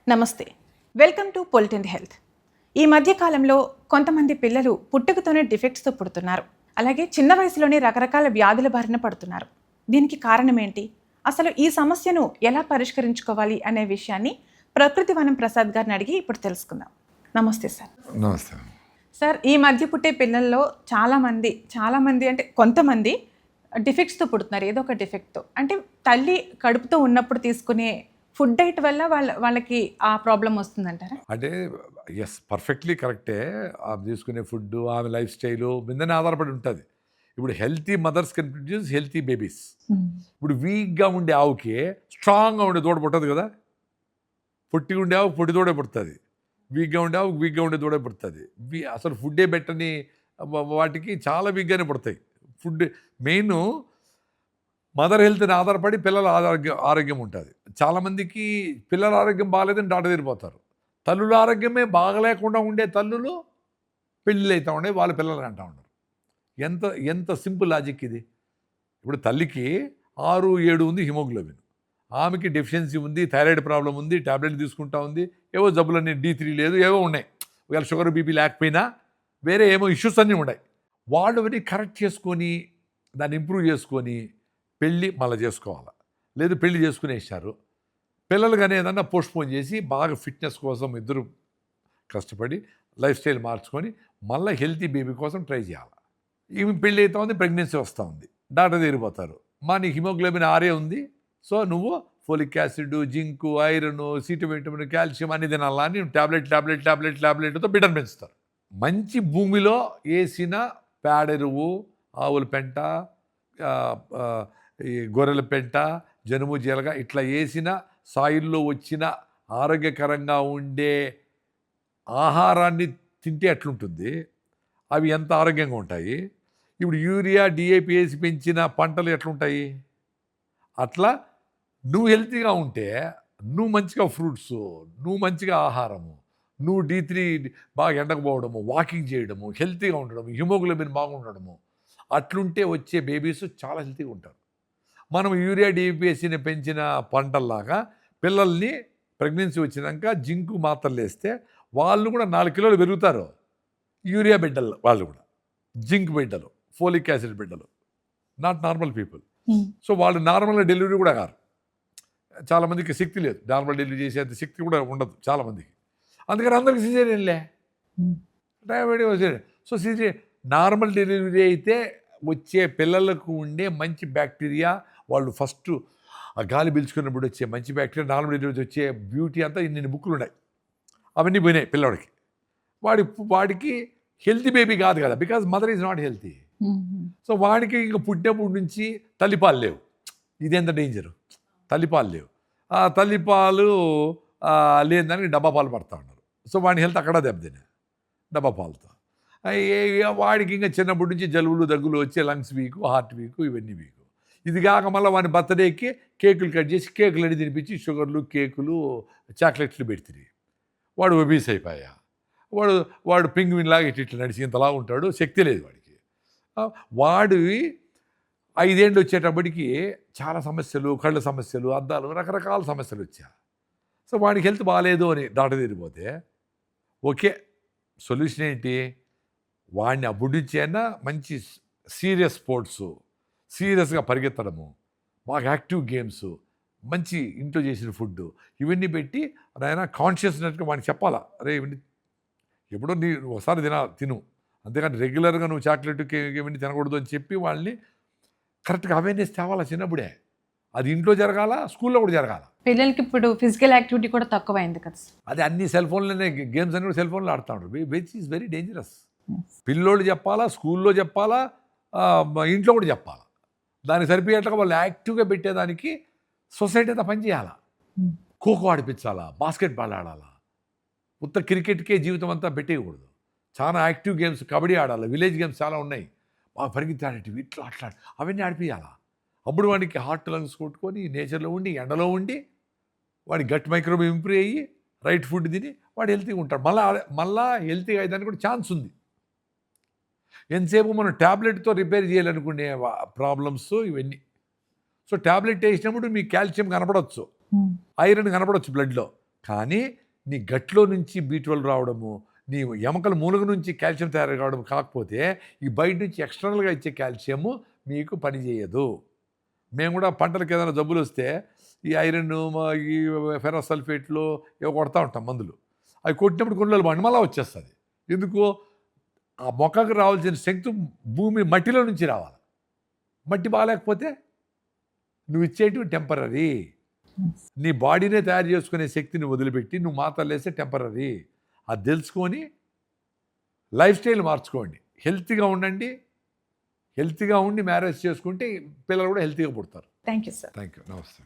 నమస్తే, welcome to పొలిటిన్ health. ఈ మధ్య కాలంలో కొంతమంది పిల్లలు పుట్టుకతోనే డిఫెక్ట్స్తో పుడుతున్నారు. అలాగే చిన్న వయసులోనే రకరకాల వ్యాధుల బారిన పడుతున్నారు. దీనికి కారణం ఏంటి, అసలు ఈ సమస్యను ఎలా పరిష్కరించుకోవాలి అనే విషయాన్ని ప్రకృతి వనం ప్రసాద్ గారిని అడిగి ఇప్పుడు తెలుసుకుందాం. నమస్తే సార్. నమస్తే సార్, ఈ మధ్య పుట్టే పిల్లల్లో చాలామంది అంటే కొంతమంది డిఫెక్ట్స్తో పుడుతున్నారు. ఏదో ఒక డిఫెక్ట్తో, అంటే తల్లి కడుపుతో ఉన్నప్పుడు తీసుకునే ఫుడ్ డైట్ వల్ల వాళ్ళకి ఆ ప్రాబ్లం వస్తుందంటారా? అంటే ఎస్, పర్ఫెక్ట్లీ కరెక్టే. ఆమె తీసుకునే ఫుడ్, ఆమె లైఫ్ స్టైలు మీదనే ఆధారపడి ఉంటుంది. ఇప్పుడు healthy mothers can produce healthy babies. ఇప్పుడు వీక్గా ఉండే ఆవుకి స్ట్రాంగ్గా ఉండే దూడ పుట్టదు కదా. పొట్టిగా ఉండే ఆవు పొట్టి దూడే పుడుతుంది, వీక్గా ఉండే ఆవు వీక్గా ఉండే దూడే పుడుతుంది. అసలు ఫుడ్డే పెట్టని వాటికి చాలా వీక్గానే పుడతాయి. ఫుడ్ మెయిన్ మదర్ హెల్త్ని ఆధారపడి పిల్లల ఆరోగ్యం ఉంటుంది. చాలామందికి పిల్లల ఆరోగ్యం బాగాలేదని డాక్టర్ తిరిగిపోతారు. తల్లుల ఆరోగ్యమే బాగలేకుండా ఉండే తల్లులు పెళ్ళిళ్ళు అవుతూ ఉండే వాళ్ళ పిల్లలు అంటూ ఉంటారు. ఎంత ఎంత సింపుల్ లాజిక్ ఇది. ఇప్పుడు తల్లికి 6-7 ఉంది హిమోగ్లోబిన్, ఆమెకి డెఫిషియన్సీ ఉంది, థైరాయిడ్ ప్రాబ్లం ఉంది, ట్యాబ్లెట్ తీసుకుంటా ఉంది, ఏవో జబ్బులన్నీ D3 లేదు, ఏవో ఉన్నాయి. ఒకవేళ షుగర్ బీపీ లేకపోయినా వేరే ఏమో ఇష్యూస్ అన్నీ ఉన్నాయి. వాళ్ళు అవన్నీ కరెక్ట్ చేసుకొని దాన్ని ఇంప్రూవ్ చేసుకొని పెళ్ళి మళ్ళీ చేసుకోవాలి. లేదు పెళ్ళి చేసుకునేసారు, పిల్లలు కానీ ఏదన్నా పోస్ట్పోన్ చేసి బాగా ఫిట్నెస్ కోసం ఇద్దరు కష్టపడి లైఫ్ స్టైల్ మార్చుకొని మళ్ళీ హెల్తీ బేబీ కోసం ట్రై చేయాలి. ఈమె పెళ్ళి అవుతా ఉంది, ప్రెగ్నెన్సీ వస్తూ ఉంది, డాక్టర్ తీరిపోతారు. నీ హిమోగ్లోబిన్ 6 ఉంది, so folic acid, zinc, iron, C vitamin, calcium అన్ని తినాలా అని టాబ్లెట్తో బిడ్డను పెంచుతారు. మంచి భూమిలో వేసిన పేడెరువు, ఆవుల పెంట, ఈ గొర్రెల పెంట, జనుము జీలగ ఇట్లా వేసిన సాయిల్లో వచ్చిన ఆరోగ్యకరంగా ఉండే ఆహారాన్ని తింటే ఎట్లుంటుంది, అవి ఎంత ఆరోగ్యంగా ఉంటాయి. ఇప్పుడు యూరియా, DAP వేసి పెంచిన పంటలు ఎట్లుంటాయి. అట్లా నువ్వు హెల్తీగా ఉంటే నువ్వు మంచిగా ఫ్రూట్స్, నువ్వు మంచిగా ఆహారము, నువ్వు D3 బాగా ఎండకపోవడము, వాకింగ్ చేయడము, హెల్తీగా ఉండడము, హిమోగ్లోబిన్ బాగుండడము, అట్లుంటే వచ్చే బేబీస్ చాలా హెల్తీగా ఉంటారు. మనం యూరియా, DAP వేసిన పెంచిన పంటల్లాగా పిల్లల్ని ప్రెగ్నెన్సీ వచ్చినాక జింకు మాత్రలు వేస్తే వాళ్ళు కూడా 4 కిలోలు పెరుగుతారు. యూరియా బిడ్డలు వాళ్ళు కూడా జింక్ బిడ్డలు, ఫోలిక్ యాసిడ్ బిడ్డలు, నాట్ నార్మల్ పీపుల్. సో వాళ్ళు నార్మల్గా డెలివరీ కూడా కారు. చాలామందికి శక్తి లేదు, నార్మల్ డెలివరీ చేసేంత శక్తి కూడా ఉండదు చాలామందికి. అందుకని అందరికి సిజేరియన్లే, డయాబెటీస్. సో నార్మల్ డెలివరీ అయితే వచ్చే పిల్లలకు ఉండే మంచి బ్యాక్టీరియా, వాళ్ళు ఫస్ట్ ఆ గాలి పీల్చుకున్నప్పుడు వచ్చే మంచి బ్యాక్టీరియా, నార్మల్ డెలివరీ వచ్చే బ్యూటీ అంతా ఇన్ని బుక్కులు ఉన్నాయి, అవన్నీ పోయినాయి పిల్లవాడికి. వాడికి హెల్తీ బేబీ కాదు కదా, because mother is not healthy. So వాడికి ఇంకా పుట్టినప్పటి నుంచి తల్లిపాలు లేవు. ఇదెంత డేంజరు, తల్లిపాలు లేవు. ఆ తల్లిపాలు లేని దానికి డబ్బా పాలు పడతా ఉన్నారు. సో వాడి హెల్త్ అక్కడ దెబ్బతినే డబ్బా పాలతో. వాడికి ఇంకా చిన్నప్పటి నుంచి జలుబులు, దగ్గులు వచ్చే, లంగ్స్ వీకు, హార్ట్ వీకు, ఇవన్నీ వీకు. ఇది కాక మళ్ళీ వాడి బర్త్డేకి కేకులు కట్ చేసి కేకులు అడి తినిపించి షుగర్లు, కేకులు, చాక్లెట్లు పెడుతుంది. వాడు ఒబీస్ అయిపోయా. వాడు పింగ్విన్ లాగా ఇట్లా నడిచి ఇంతలా ఉంటాడు, శక్తి లేదు వాడికి. వాడు 5 ఏళ్ళు వచ్చేటప్పటికి చాలా సమస్యలు, కళ్ళ సమస్యలు, అద్దాలు, రకరకాల సమస్యలు వచ్చా. సో వాడికి హెల్త్ బాగాలేదు అని డాక్టర్ తిరిగిపోతే ఓకే, సొల్యూషన్ ఏంటి, వాడిని అప్పుడు నుంచి అయినా మంచి సీరియస్ స్పోర్ట్స్, సీరియస్గా పరిగెత్తడము, బాగా యాక్టివ్ గేమ్స్, మంచి ఇంట్లో చేసిన ఫుడ్, ఇవన్నీ పెట్టి ఆయన కాన్షియస్నెస్గా వాడిని చెప్పాలా, అరే ఇవన్నీ ఎప్పుడో నీ ఒకసారి తిను, అంతేకాని రెగ్యులర్గా నువ్వు చాక్లెట్, కేక్ ఇవన్నీ తినకూడదు అని చెప్పి వాళ్ళని కరెక్ట్గా అవేర్నెస్ తేవాలా చిన్నప్పుడే. అది ఇంట్లో జరగాల, స్కూల్లో కూడా జరగాల. పిల్లలకి ఇప్పుడు ఫిజికల్ యాక్టివిటీ కూడా తక్కువైంది కదా. అది అన్ని సెల్ ఫోన్లోనే, గేమ్స్ అన్ని కూడా సెల్ ఫోన్లో ఆడుతూ ఉంటారు, విచ్ ఈజ్ వెరీ డేంజరస్. పిల్లోళ్ళు చెప్పాలా, స్కూల్లో చెప్పాలా, ఇంట్లో కూడా చెప్పాలా. దానికి సరిపోయేట్లుగా వాళ్ళు యాక్టివ్గా పెట్టేదానికి సొసైటీ అంతా పనిచేయాలా. ఖోఖో ఆడిపించాలా, బాస్కెట్బాల్ ఆడాలా, ఉత్త క్రికెట్కే జీవితం అంతా పెట్టేయకూడదు. చాలా యాక్టివ్ గేమ్స్, కబడ్డీ ఆడాలి, విలేజ్ గేమ్స్ చాలా ఉన్నాయి, బాగా పరిగెత్తాడేటివి, ఇట్లా అట్లా అవన్నీ ఆడిపియాలా. అప్పుడు వాడికి హార్ట్, లంగ్స్ కొట్టుకొని నేచర్లో ఉండి, ఎండలో ఉండి, వాడి గట్ మైక్రోబ్ ఇంప్రూవ్ అయ్యి రైట్ ఫుడ్ తిని వాడు హెల్తీగా ఉంటాడు. మళ్ళా హెల్తీగా అయ్యేదానికి కూడా ఛాన్స్ ఉంది. ఎంతసేపు మనం ట్యాబ్లెట్తో రిపేర్ చేయాలనుకునే ప్రాబ్లమ్స్ ఇవన్నీ. సో ట్యాబ్లెట్ వేసినప్పుడు మీకు కాల్షియం కనపడవచ్చు, ఐరన్ కనపడవచ్చు బ్లడ్లో, కానీ నీ గట్లో నుంచి B12 రావడము, నీ ఎముకల మూలక నుంచి కాల్షియం తయారు కావడం కాకపోతే ఈ బయట నుంచి ఎక్స్టర్నల్గా ఇచ్చే కాల్షియము మీకు పనిచేయదు. మేము కూడా పంటలకు ఏదైనా జబ్బులు వస్తే ఈ ఐరన్ ఈ ఫెరస్ సల్ఫేట్లు ఏవో కొడతా ఉంటాం మందులు. అవి కొట్టినప్పుడు కొన్ని రోజులు మళ్ళీ వచ్చేస్తుంది. ఎందుకు? ఆ మొక్కకు రావాల్సిన స్ట్రెంగ్త్ భూమి మట్టిలో నుంచి రావాలి. మట్టి బాగాలేకపోతే నువ్వు ఇచ్చేటివి టెంపరరీ. నీ బాడీనే తయారు చేసుకునే శక్తిని వదిలిపెట్టి నువ్వు మాత్రలు వేస్తే టెంపరరీ. అది తెలుసుకొని లైఫ్ స్టైల్ మార్చుకోండి. హెల్తీగా ఉండండి. హెల్తీగా ఉండి మ్యారేజ్ చేసుకుంటే పిల్లలు కూడా హెల్తీగా పుడతారు. Thank you sir. Thank you. నమస్తే.